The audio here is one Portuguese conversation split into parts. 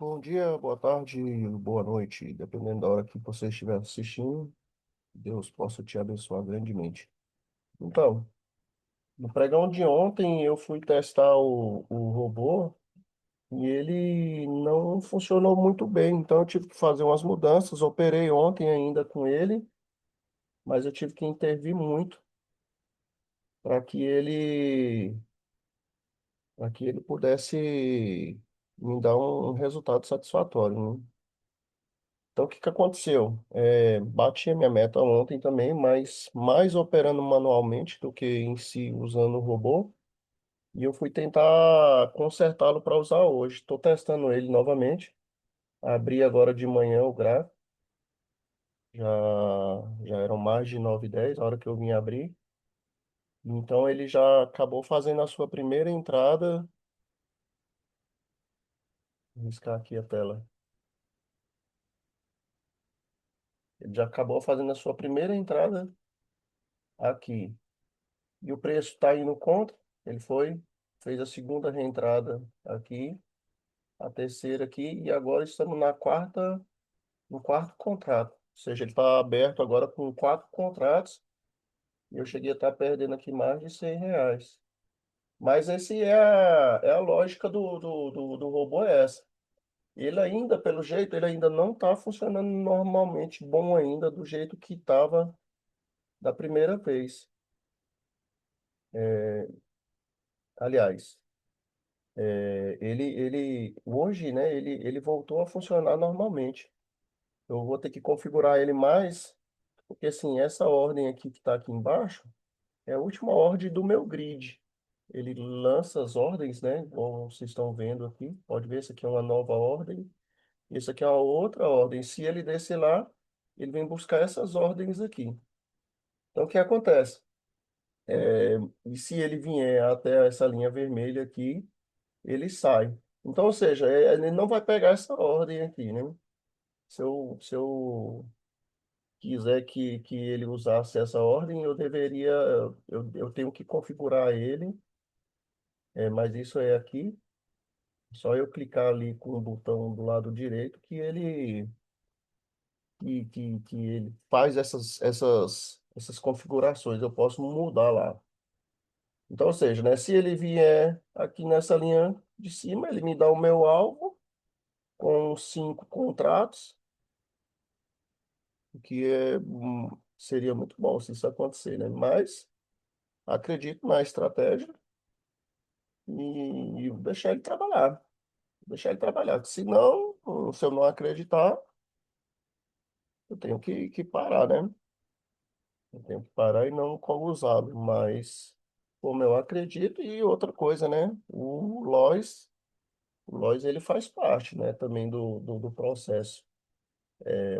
Bom dia, boa tarde, boa noite, dependendo da hora que você estiver assistindo. Deus possa te abençoar grandemente. Então, no pregão de ontem eu fui testar o robô e ele não funcionou muito bem, então eu tive que fazer umas mudanças. Operei ontem ainda com ele, mas eu tive que intervir muito para que ele pudesse me dar um resultado satisfatório, né? Então, o que que aconteceu? Bati a minha meta ontem também, mas mais operando manualmente do que em si usando o robô. E eu fui tentar consertá-lo para usar hoje. Estou testando ele novamente. Abri agora de manhã o gráfico. Já eram mais de 9h10 a hora que eu vim abrir. Então, ele já acabou fazendo a sua primeira entrada. Vou riscar aqui a tela. Ele já acabou fazendo a sua primeira entrada aqui. E o preço está indo contra. Ele fez a segunda reentrada aqui, a terceira aqui, e agora estamos no quarto contrato. Ou seja, ele está aberto agora com quatro contratos, e eu cheguei a estar perdendo aqui mais de R$ 100. Mas esse é a lógica do robô é essa. Ele ainda, pelo jeito, ele ainda não está funcionando normalmente bom ainda, do jeito que estava da primeira vez. É, aliás. Ele hoje, né, ele voltou a funcionar normalmente. Eu vou ter que configurar ele mais, porque assim, essa ordem aqui que está aqui embaixo é a última ordem do meu grid. Ele lança as ordens, né, como vocês estão vendo aqui. Pode ver, essa aqui é uma nova ordem, isso aqui é uma outra ordem. Se ele descer lá, ele vem buscar essas ordens aqui. Então, o que acontece? E se ele vier até essa linha vermelha aqui, ele sai. Então, ou seja, ele não vai pegar essa ordem aqui, né? Se eu quiser que ele usasse essa ordem, eu tenho que configurar ele, mas isso é aqui, só eu clicar ali com o botão do lado direito que ele faz essas configurações, eu posso mudar lá. Então, ou seja, né, se ele vier aqui nessa linha de cima, ele me dá o meu alvo com cinco contratos, o que seria muito bom se isso acontecer, né? Mas acredito na estratégia e deixar ele trabalhar. Deixar ele trabalhar. Se não, se eu não acreditar, eu tenho que parar, né? Eu tenho que parar e não usá-lo. Mas, como eu acredito, e outra coisa, né? O Lois ele faz parte, né? Também do processo.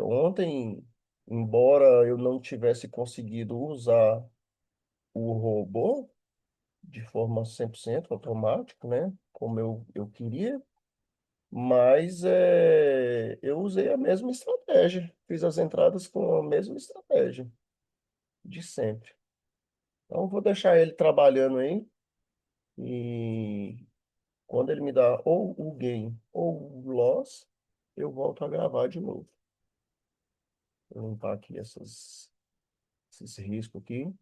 Ontem, embora eu não tivesse conseguido usar o robô, de forma 100% automática, né? Como eu queria, mas eu usei a mesma estratégia, fiz as entradas com a mesma estratégia de sempre. Então, eu vou deixar ele trabalhando aí e quando ele me dá ou o gain ou o loss, eu volto a gravar de novo. Vou limpar aqui esses riscos aqui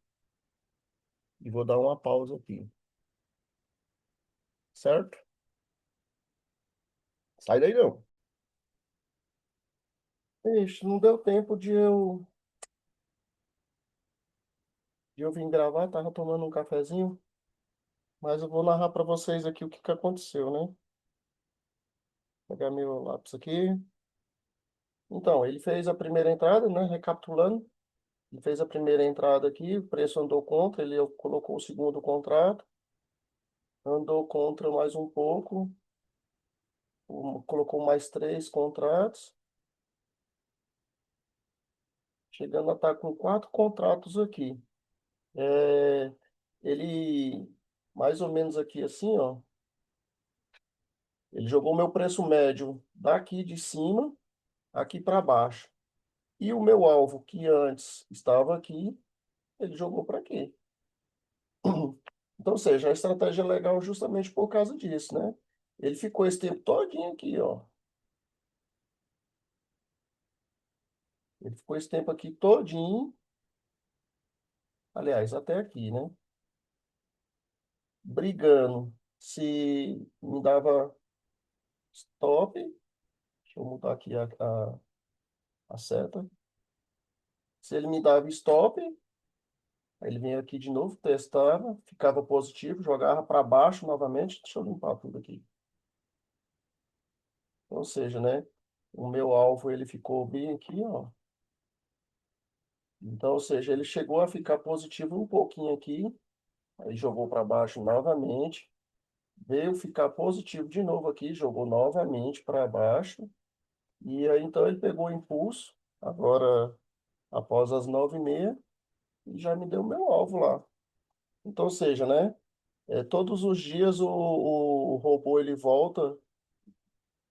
e vou dar uma pausa aqui, certo? Sai daí não. Ixi, não deu tempo de eu vir gravar, tava tomando um cafezinho. Mas eu vou narrar para vocês aqui o que que aconteceu, né? Vou pegar meu lápis aqui. Então, ele fez a primeira entrada, né? Recapitulando, ele fez a primeira entrada aqui, o preço andou contra, ele colocou o segundo contrato, andou contra mais um pouco, colocou mais três contratos, chegando a estar com quatro contratos aqui. É, ele, mais ou menos aqui assim, ó, ele jogou meu preço médio daqui de cima, aqui para baixo. E o meu alvo, que antes estava aqui, ele jogou para aqui. Então, ou seja, a estratégia é legal justamente por causa disso, né? Ele ficou esse tempo todinho aqui, ó. Ele ficou esse tempo aqui todinho, aliás, até aqui, né? Brigando se me dava stop. Deixa eu mudar aqui a seta. Se ele me dava stop, aí ele vinha aqui de novo, testava, ficava positivo, jogava para baixo novamente. Deixa eu limpar tudo aqui. Ou seja, né? O meu alvo ele ficou bem aqui, ó. Então, ou seja, ele chegou a ficar positivo um pouquinho aqui, aí jogou para baixo novamente, veio ficar positivo de novo aqui, jogou novamente para baixo, e aí então ele pegou o impulso, agora após as 9h30, e já me deu o meu alvo lá. Então, ou seja, né? Todos os dias o robô ele volta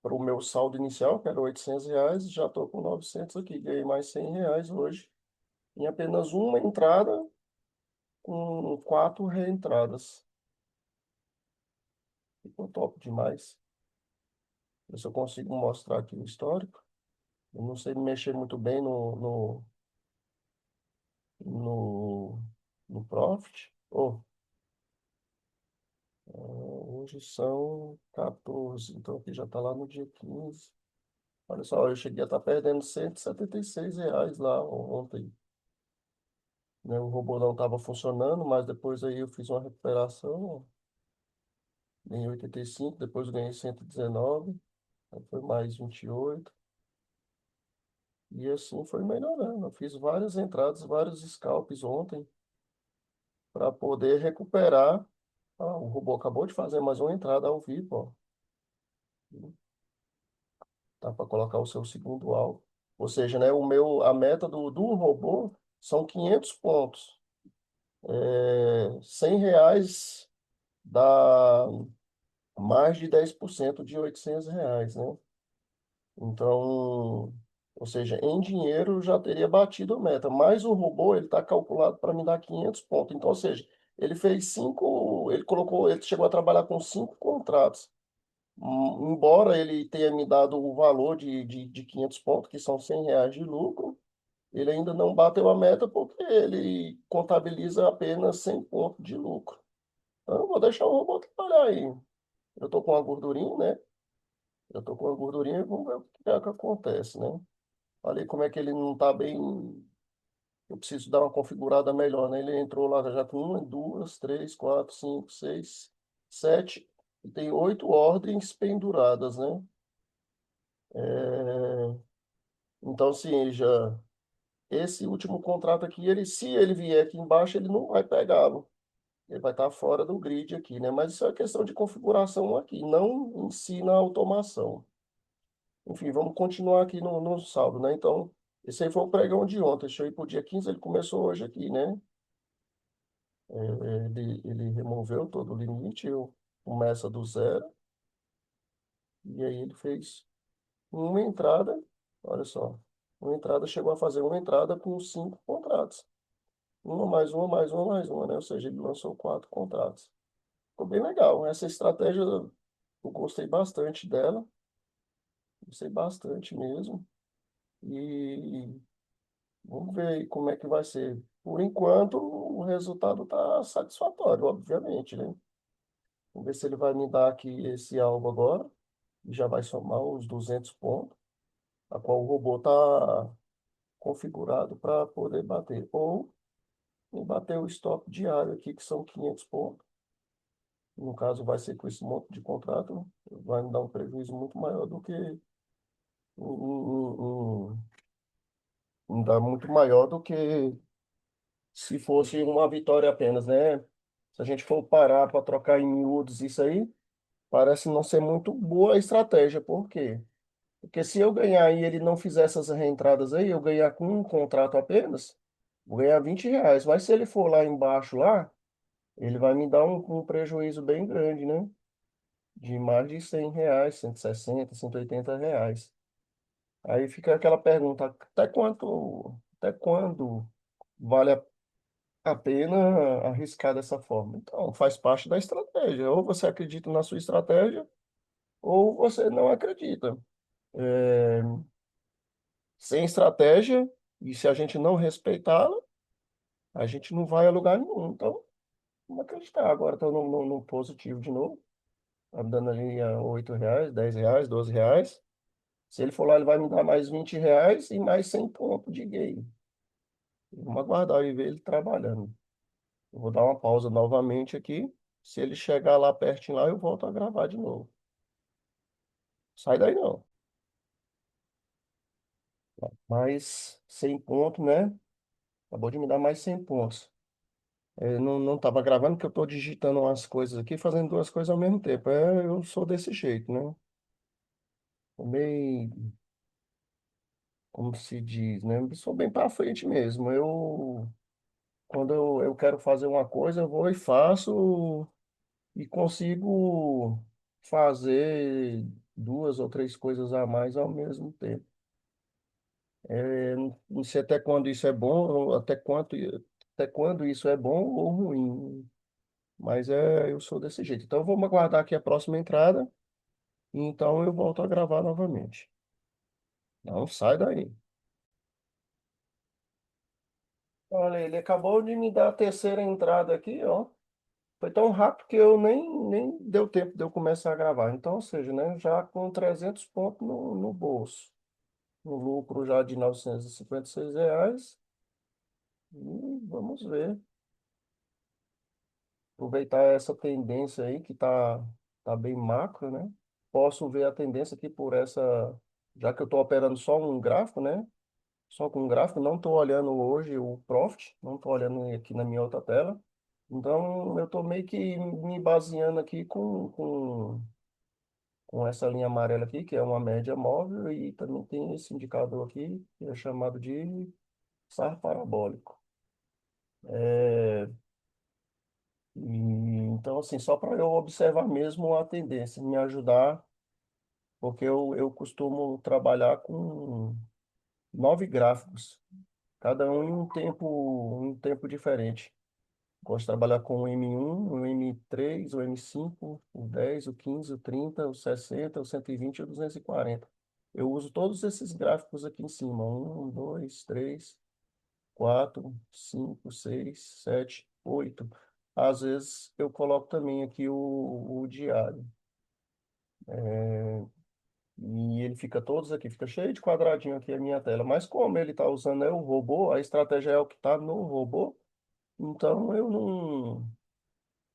para o meu saldo inicial, que era R$ 800, já estou com 900 aqui, ganhei mais R$ 100 hoje, em apenas uma entrada, com 4 reentradas. Ficou top demais. Ver se eu consigo mostrar aqui o histórico. Eu não sei mexer muito bem no, no Profit. Oh, hoje são 14, então aqui já está lá no dia 15. Olha só, eu cheguei a estar perdendo R$ 176 lá ontem. Né? O robô não estava funcionando, mas depois aí eu fiz uma recuperação, ganhei 85, depois eu ganhei 119, aí foi mais 28. E assim foi melhorando. Eu fiz várias entradas, vários scalps ontem para poder recuperar. Ah, o robô acabou de fazer mais uma entrada ao vivo, ó. Tá para colocar o seu segundo alvo. Ou seja, né, a meta do robô são 500 pontos. R$ 100 dá mais de 10% de R$ 800, né? Então, ou seja, em dinheiro eu já teria batido a meta, mas o robô ele está calculado para me dar 500 pontos. Então, ou seja, ele fez cinco, ele chegou a trabalhar com 5 contratos. Embora ele tenha me dado o valor de 500 pontos, que são R$ 100 de lucro, ele ainda não bateu a meta porque ele contabiliza apenas 100 pontos de lucro. Então, eu vou deixar o robô trabalhar aí. Eu estou com uma gordurinha, né? Eu estou com uma gordurinha e vamos ver o que é que acontece, né? Olha aí como é que ele não está bem. Eu preciso dar uma configurada melhor, né? Ele entrou lá já com uma, duas, três, quatro, cinco, seis, sete. E tem 8 ordens penduradas, né? É, então, assim, já esse último contrato aqui, se ele vier aqui embaixo, ele não vai pegá-lo. Ele vai estar fora do grid aqui, né? Mas isso é questão de configuração aqui, não em si na automação. Enfim, vamos continuar aqui no saldo, né? Então, esse aí foi o pregão de ontem. Deixa eu ir para o dia 15, ele começou hoje aqui, né? Ele removeu todo o limite, eu começa do zero, e aí ele fez uma entrada, olha só, uma entrada, chegou a fazer uma entrada com 5 contratos. Uma mais uma, mais uma, mais uma, né? Ou seja, ele lançou 4 contratos. Ficou bem legal. Essa estratégia eu gostei bastante dela, gostei bastante mesmo. E vamos ver aí como é que vai ser. Por enquanto, o resultado está satisfatório, obviamente, né? Vamos ver se ele vai me dar aqui esse alvo agora. E já vai somar os 200 pontos, a qual o robô está configurado para poder bater. Ou bater o stop diário aqui, que são 500 pontos. No caso, vai ser com esse monte de contrato, vai me dar um prejuízo muito maior do que dá muito maior do que se fosse uma vitória apenas, né? Se a gente for parar para trocar em miúdos isso aí, parece não ser muito boa a estratégia. Por quê? Porque se eu ganhar e ele não fizer essas reentradas aí, eu ganhar com um contrato apenas, vou ganhar R$ 20. Mas se ele for lá embaixo lá, ele vai me dar um prejuízo bem grande, né? De mais de R$ 100, 160, R$ 180. Aí fica aquela pergunta, até quando vale a pena arriscar dessa forma? Então, faz parte da estratégia. Ou você acredita na sua estratégia, ou você não acredita. É, sem estratégia, E se a gente não respeitá-la, a gente não vai a lugar nenhum. Então, vamos acreditar. Agora estou no positivo de novo. Tá me dando ali R$ 8, R$ 10, R$ 12. Se ele for lá, ele vai me dar mais R$ 20 e mais 100 pontos de game. Vamos aguardar e ver ele trabalhando. Eu vou dar uma pausa novamente aqui. Se ele chegar lá pertinho lá, eu volto a gravar de novo. Sai daí não. Mais 100 pontos, né? Acabou de me dar mais 100 pontos. Eu não estava gravando porque eu estou digitando umas coisas aqui, fazendo duas coisas ao mesmo tempo. Eu sou desse jeito, né? Sou meio, como se diz, né? Eu sou bem para frente mesmo. Quando eu quero fazer uma coisa, eu vou e faço e consigo fazer duas ou três coisas a mais ao mesmo tempo. Não sei até quando isso é bom, ou até quando isso é bom ou ruim. Mas eu sou desse jeito. Então, vamos aguardar aqui a próxima entrada. E então eu volto a gravar novamente. Não sai daí. Olha, ele acabou de me dar a terceira entrada aqui, ó. Foi tão rápido que eu nem deu tempo de eu começar a gravar. Então, ou seja, né, já com 300 pontos no bolso. Um lucro já de R$ 956. E vamos ver. Aproveitar essa tendência aí que tá bem macro, né? Posso ver a tendência aqui por essa, já que eu estou operando só um gráfico, né? Só com um gráfico, não estou olhando hoje o Profit, não estou olhando aqui na minha outra tela. Então, eu estou meio que me baseando aqui com essa linha amarela aqui, que é uma média móvel, e também tem esse indicador aqui, que é chamado de SAR parabólico. É, então, assim, só para eu observar mesmo a tendência, me ajudar, porque eu costumo trabalhar com 9 gráficos, cada um em um tempo diferente. Gosto de trabalhar com o M1, o M3, o M5, o 10, o 15, o 30, o 60, o 120 e o 240. Eu uso todos esses gráficos aqui em cima. Um, dois, três, quatro, cinco, seis, sete, oito. Às vezes eu coloco também aqui o diário. E ele fica todos aqui, fica cheio de quadradinho aqui a minha tela. Mas como ele está usando o robô, a estratégia é o que está no robô, então eu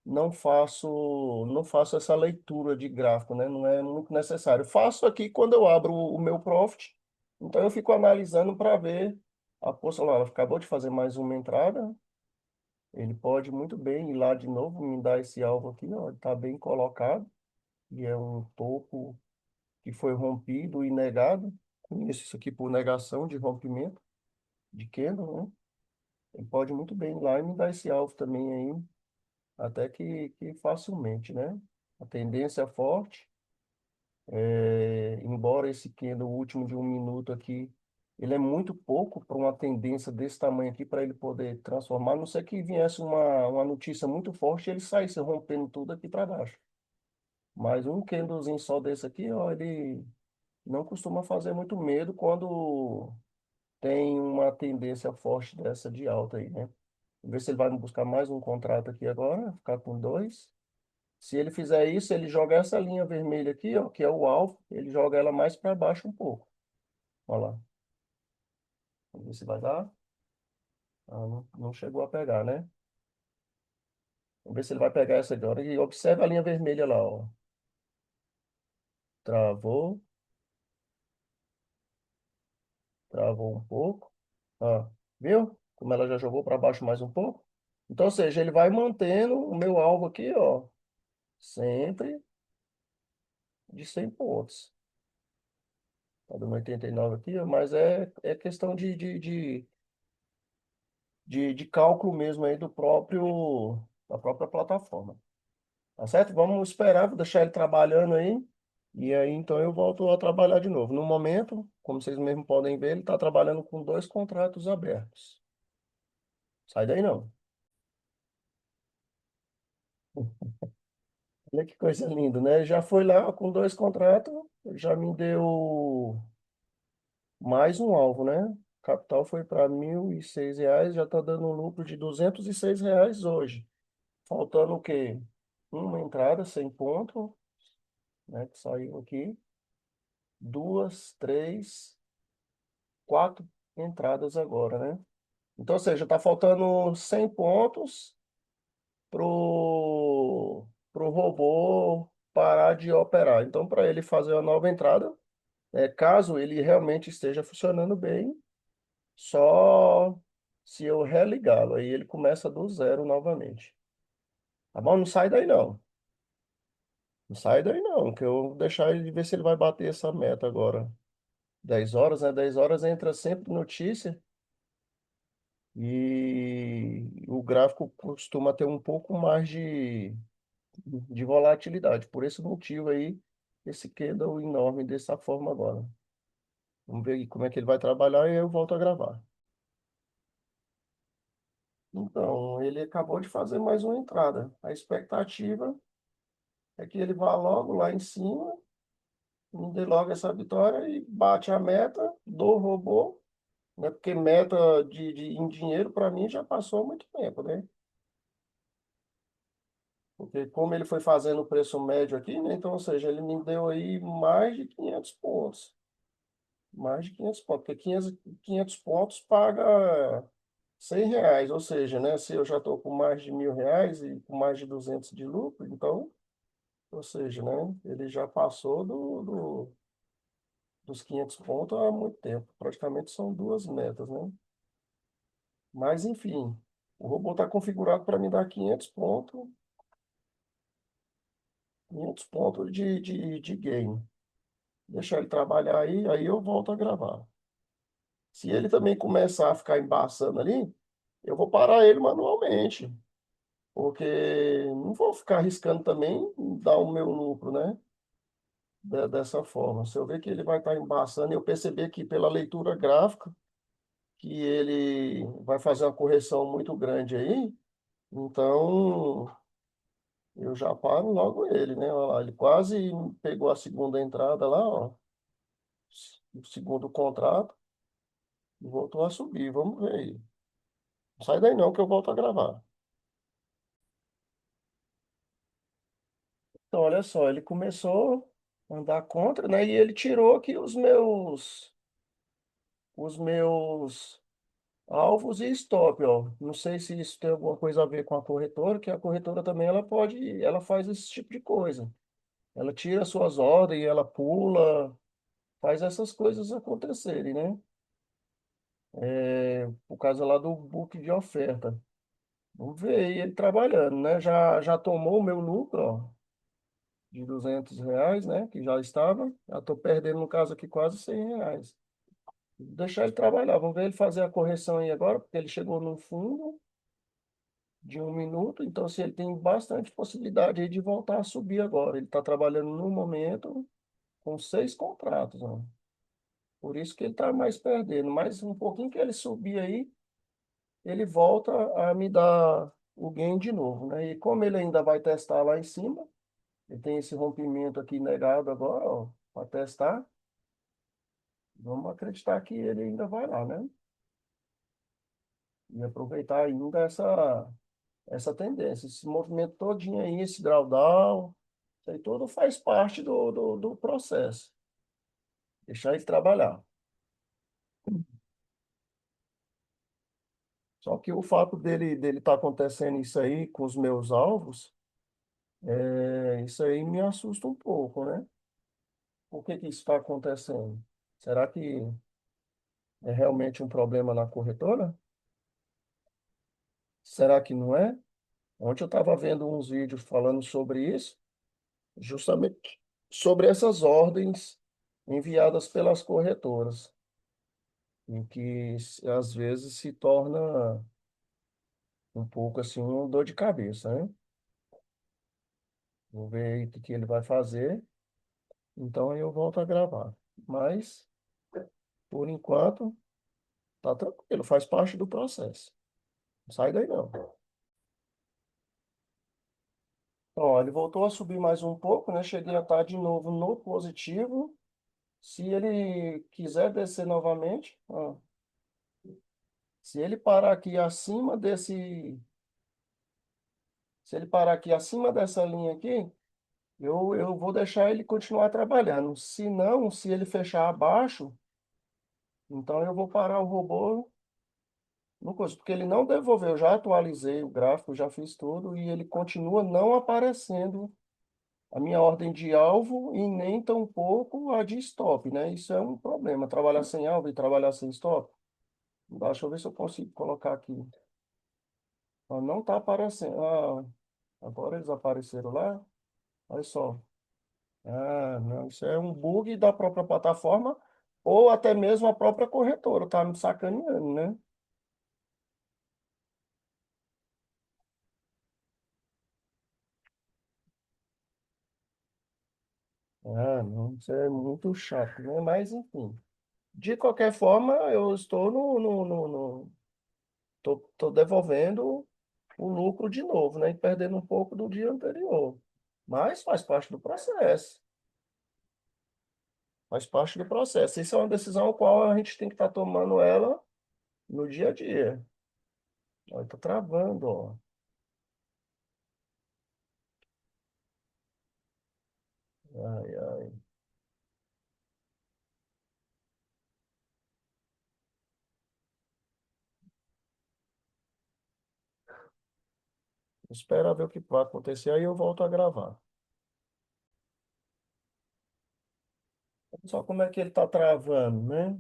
não faço essa leitura de gráfico, né? Não é muito necessário. Faço aqui quando eu abro o meu Profit, então eu fico analisando para ver a poxa lá, ela acabou de fazer mais uma entrada, ele pode muito bem ir lá de novo, me dar esse alvo aqui, ó, está bem colocado, e é um topo que foi rompido e negado. Conheço isso aqui por negação de rompimento de candle, né? Ele pode muito bem ir lá e me dar esse alvo também aí, até que facilmente, né? A tendência é forte. Embora esse candle último de 1 minuto aqui, ele é muito pouco para uma tendência desse tamanho aqui para ele poder transformar, a não ser que viesse uma notícia muito forte e ele saísse rompendo tudo aqui para baixo. Mas um candlezinho só desse aqui, ó, ele não costuma fazer muito medo quando tem uma tendência forte dessa de alta aí, né? Vamos ver se ele vai me buscar mais um contrato aqui agora, ficar com dois. Se ele fizer isso, ele joga essa linha vermelha aqui, ó, que é o alvo, ele joga ela mais para baixo um pouco. Olha lá. Vamos ver se vai dar. Ah, não chegou a pegar, né? Vamos ver se ele vai pegar essa agora. E observa a linha vermelha lá, ó. Travou, travou um pouco. Ó, viu? Como ela já jogou para baixo mais um pouco. Então, ou seja, ele vai mantendo o meu alvo aqui, ó, sempre de 100 pontos. Tá dando 89 aqui, ó, mas é questão de cálculo mesmo aí da própria plataforma. Tá certo? Vamos esperar, vou deixar ele trabalhando aí. E aí, então, eu volto a trabalhar de novo. No momento, como vocês mesmo podem ver, ele está trabalhando com dois contratos abertos. Sai daí não. Olha que coisa linda, né? Já foi lá com dois contratos, já me deu mais um alvo, né? capital foi para R$ 1.006, já está dando um lucro de R$ 206 hoje. Faltando o quê? Uma entrada, 100 pontos, né, que saiu aqui. Duas, três, quatro entradas agora, né? Então, ou seja, está faltando 100 pontos pro robô parar de operar. Então, para ele fazer uma nova entrada, caso ele realmente esteja funcionando bem, só se eu religá-lo, aí ele começa do zero novamente. Tá bom? Não sai daí não. Não sai daí não, que eu vou deixar ele ver se ele vai bater essa meta agora. 10 horas, né? 10 horas entra sempre notícia e o gráfico costuma ter um pouco mais de volatilidade. Por esse motivo aí, esse candle enorme dessa forma agora. Vamos ver aí como é que ele vai trabalhar e aí eu volto a gravar. Então, ele acabou de fazer mais uma entrada. A expectativa é que ele vá logo lá em cima, me dê logo essa vitória e bate a meta do robô, né? Porque meta em dinheiro, para mim, já passou há muito tempo, né? Porque como ele foi fazendo o preço médio aqui, né? Então, ou seja, ele me deu aí mais de 500 pontos. Mais de 500 pontos. Porque 500 pontos paga R$ 100. Ou seja, né? Se eu já estou com mais de R$ 1.000 e com mais de 200 de lucro, então, ou seja, né? Ele já passou dos 500 pontos há muito tempo. Praticamente são duas metas, né? Mas, enfim, o robô está configurado para me dar 500 pontos de game. Deixar ele trabalhar aí eu volto a gravar. Se ele também começar a ficar embaçando ali, eu vou parar ele manualmente, porque não vou ficar arriscando também dar o meu lucro, né? Dessa forma. Se eu ver que ele vai estar embaçando, e eu perceber que pela leitura gráfica, que ele vai fazer uma correção muito grande aí, então eu já paro logo ele, né? Olha lá, ele quase pegou a segunda entrada lá, ó, o segundo contrato, e voltou a subir. Vamos ver aí. Não sai daí não que eu volto a gravar. Então, olha só, ele começou a andar contra, né? E ele tirou aqui os meus alvos e stop, ó. Não sei se isso tem alguma coisa a ver com a corretora, que a corretora também ela faz esse tipo de coisa. Ela tira suas ordens, ela pula, faz essas coisas acontecerem, né? Por causa lá do book de oferta. Vamos ver aí ele trabalhando, né? Já tomou o meu lucro, ó, de R$ 200, né? Que já estava. Já estou perdendo, no caso aqui, quase R$ 100. Vou deixar ele trabalhar. Vamos ver ele fazer a correção aí agora, porque ele chegou no fundo de 1 minuto. Então, se ele tem bastante possibilidade aí de voltar a subir agora. Ele está trabalhando no momento com 6 contratos, ó. Por isso que ele está mais perdendo. Mas um pouquinho que ele subir aí, ele volta a me dar o gain de novo, né? E como ele ainda vai testar lá em cima, ele tem esse rompimento aqui negado agora, ó, para testar. Vamos acreditar que ele ainda vai lá, né? E aproveitar ainda essa tendência, esse movimento todinho aí, esse drawdown, isso aí tudo faz parte do processo. Deixar ele trabalhar. Só que o fato dele estar acontecendo isso aí com os meus alvos, isso aí me assusta um pouco, né? Por que que isso está acontecendo? Será que é realmente um problema na corretora? Será que não é? Ontem eu estava vendo uns vídeos falando sobre isso, justamente sobre essas ordens enviadas pelas corretoras, em que às vezes se torna um pouco assim uma dor de cabeça, né? Vou ver aí o que que ele vai fazer, então aí eu volto a gravar. Mas, por enquanto, tá tranquilo, faz parte do processo. Não sai daí não. Ó, ele voltou a subir mais um pouco, né? Cheguei a estar de novo no positivo. Se ele quiser descer novamente, ó, Se ele parar aqui acima desse, se ele parar aqui acima dessa linha aqui, eu vou deixar ele continuar trabalhando. Se não, se ele fechar abaixo, então eu vou parar o robô no coisa, porque ele não devolveu. Eu já atualizei o gráfico, já fiz tudo e ele continua não aparecendo a minha ordem de alvo e nem tampouco a de stop, né? Isso é um problema. Trabalhar sem alvo e trabalhar sem stop. Deixa eu ver se eu consigo colocar aqui. Ó, não está aparecendo. Ah, agora eles apareceram lá. Olha só. Ah, não, isso é um bug da própria plataforma ou até mesmo a própria corretora, tá me sacaneando, né? Ah, não, isso é muito chato, né? Mas, enfim. De qualquer forma, eu estou tô devolvendo o lucro de novo, né? E perdendo um pouco do dia anterior. Mas faz parte do processo. Faz parte do processo. Isso é uma decisão a qual a gente tem que estar tomando ela no dia a dia. Olha, tá travando, ó. Ai, ai. Espera ver o que vai acontecer, aí eu volto a gravar. Só como é que ele tá travando, né?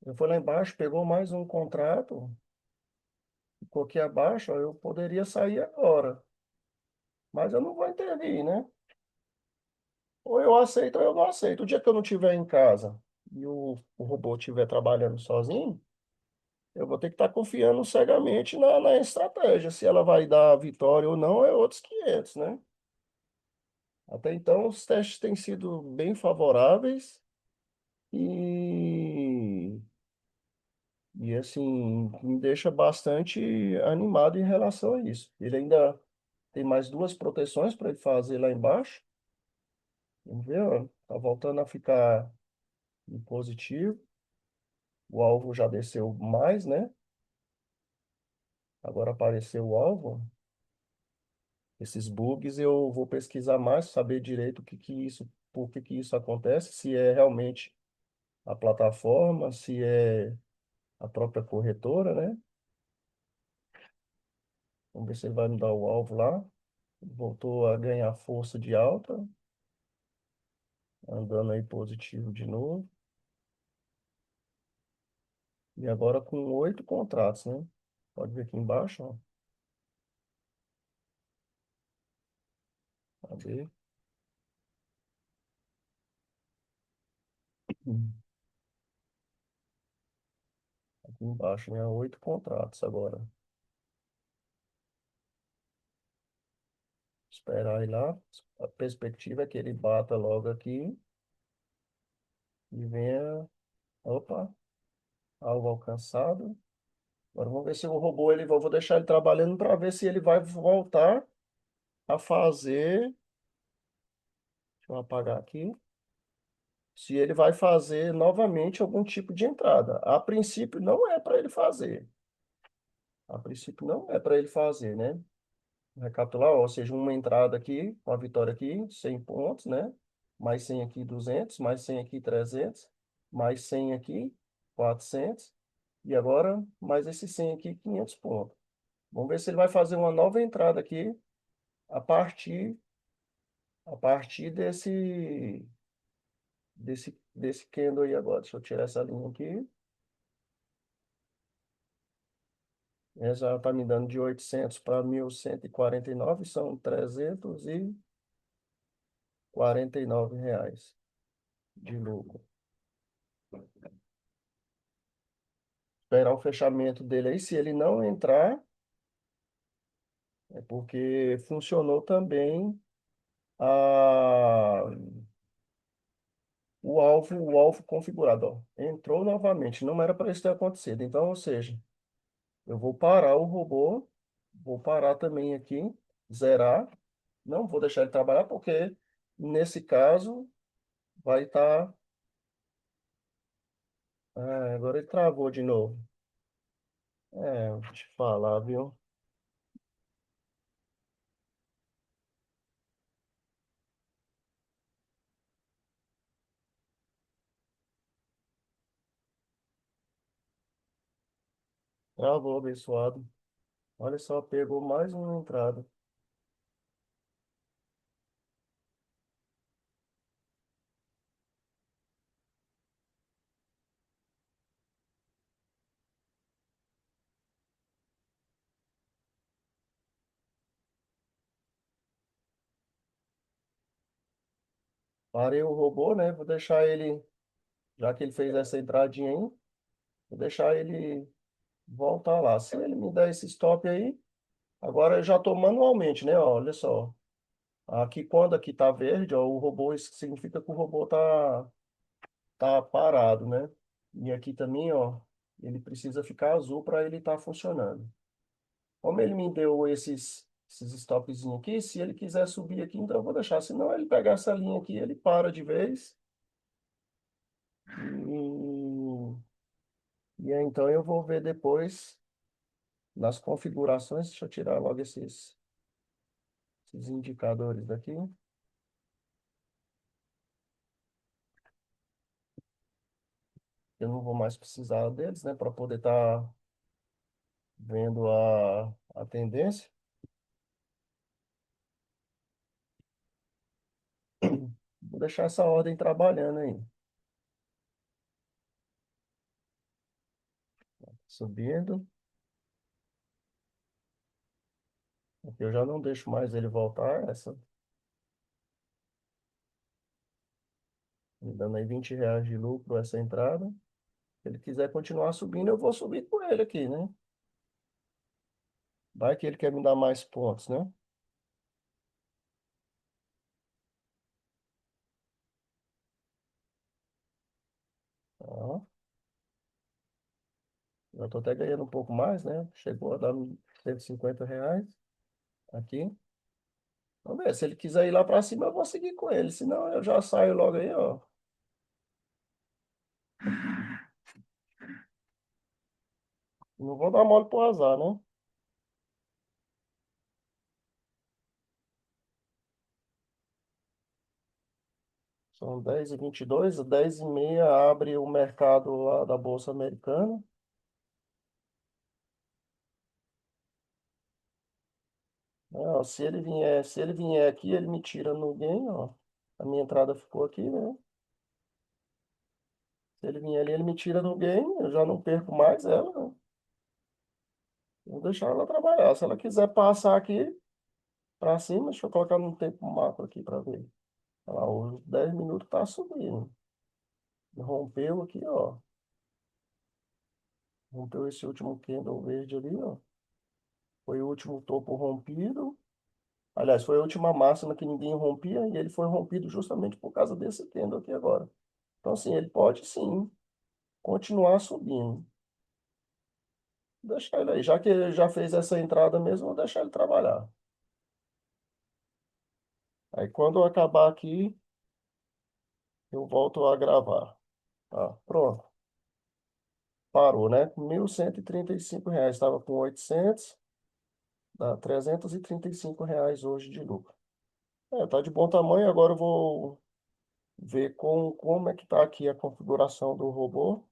Eu fui lá embaixo, pegou mais um contrato, ficou aqui abaixo, ó, eu poderia sair agora. Mas eu não vou intervir, né? Ou eu aceito ou eu não aceito. O dia que eu não estiver em casa e o robô estiver trabalhando sozinho, eu vou ter que estar confiando cegamente na estratégia. Se ela vai dar vitória ou não, é outros 500, né? Até então, os testes têm sido bem favoráveis e, e assim, me deixa bastante animado em relação a isso. Ele ainda tem mais duas proteções para ele fazer lá embaixo. Vamos ver, ó. Tá voltando a ficar em positivo. O alvo já desceu mais, né? Agora apareceu o alvo. Esses bugs eu vou pesquisar mais, saber direito por que que isso acontece, se é realmente a plataforma, se é a própria corretora, né? Vamos ver se ele vai me dar o alvo lá. Voltou a ganhar força de alta, andando aí positivo de novo. E agora com 8 contratos, né? Pode ver aqui embaixo, ó. Cadê? Aqui embaixo, né? 8 contratos agora. Esperar ele lá. A perspectiva é que ele bata logo aqui e venha. Opa, alvo alcançado. Agora vamos ver se o robô ele vou deixar ele trabalhando para ver se ele vai voltar a fazer. Deixa eu apagar aqui. Se ele vai fazer novamente algum tipo de entrada. A princípio não é para ele fazer. A princípio não é para ele fazer, né? Recapitular, ou seja, uma entrada aqui, uma vitória aqui, 100 pontos, né? Mais 100 aqui, 200, mais 100 aqui, 300, mais 100 aqui, 400, e agora mais esse 100 aqui, 500 pontos. Vamos ver se ele vai fazer uma nova entrada aqui a partir, a partir desse candle aí agora. Deixa eu tirar essa linha aqui. Essa já está me dando de 800 para 1.149, são R$ 349 de lucro. Esperar o fechamento dele aí. Se ele não entrar, é porque funcionou também a, o alvo configurado. Ó. Entrou novamente, não era para isso ter acontecido. Então, ou seja, eu vou parar o robô, vou parar também aqui, zerar. Não vou deixar ele trabalhar, porque nesse caso vai estar. Ah, agora ele travou de novo. Vou te falar, viu? Travou, abençoado. Olha só, pegou mais uma entrada. Parei o robô, né? Vou deixar ele, já que ele fez essa entradinha aí, vou deixar ele voltar lá. Se ele me der esse stop aí, agora eu já estou manualmente, né? Ó, olha só. Aqui, quando aqui tá verde, ó, o robô, isso significa que o robô tá parado, né? E aqui também, ó, ele precisa ficar azul para ele estar funcionando. Como ele me deu esses stopzinhos aqui, se ele quiser subir aqui, então eu vou deixar. Senão ele pegar essa linha aqui, ele para de vez. E aí, então eu vou ver depois nas configurações. Deixa eu tirar logo esses indicadores daqui. Eu não vou mais precisar deles, né, para poder estar vendo a tendência. Vou deixar essa ordem trabalhando aí. Subindo. Aqui eu já não deixo mais ele voltar. Me dando aí R$ 20 de lucro essa entrada. Se ele quiser continuar subindo, eu vou subir com ele aqui, né? Vai que ele quer me dar mais pontos, né? Ó, eu tô até ganhando um pouco mais, né? Chegou a dar R$ 150 aqui. Vamos ver, se ele quiser ir lá para cima, eu vou seguir com ele. Senão eu já saio logo aí, ó. Não vou dar mole pro azar, né? São 10h22, 10h30 abre o mercado lá da Bolsa Americana. Ó, se ele vier aqui, ele me tira no gain, ó. A minha entrada ficou aqui, né? Se ele vier ali, ele me tira no gain, eu já não perco mais ela, né? Vou deixar ela trabalhar. Se ela quiser passar aqui para cima, deixa eu colocar no tempo macro aqui para ver. Olha lá, os 10 minutos tá subindo. Rompeu aqui, ó. Rompeu esse último candle verde ali, ó. Foi o último topo rompido. Aliás, foi a última máxima que ninguém rompia e ele foi rompido justamente por causa desse candle aqui agora. Então, assim, ele pode sim continuar subindo. Deixar ele aí. Já que ele já fez essa entrada mesmo, vou deixar ele trabalhar. Aí, quando eu acabar aqui, eu volto a gravar. Tá, pronto. Parou, né? R$ 1.135. Estava com 800. Dá R$ 335 hoje de lucro. Tá de bom tamanho. Agora eu vou ver como é que tá aqui a configuração do robô.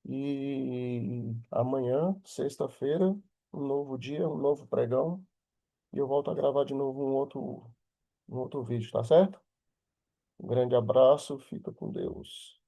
E amanhã, sexta-feira, um novo dia, um novo pregão. E eu volto a gravar de novo um outro vídeo, tá certo? Um grande abraço, fica com Deus.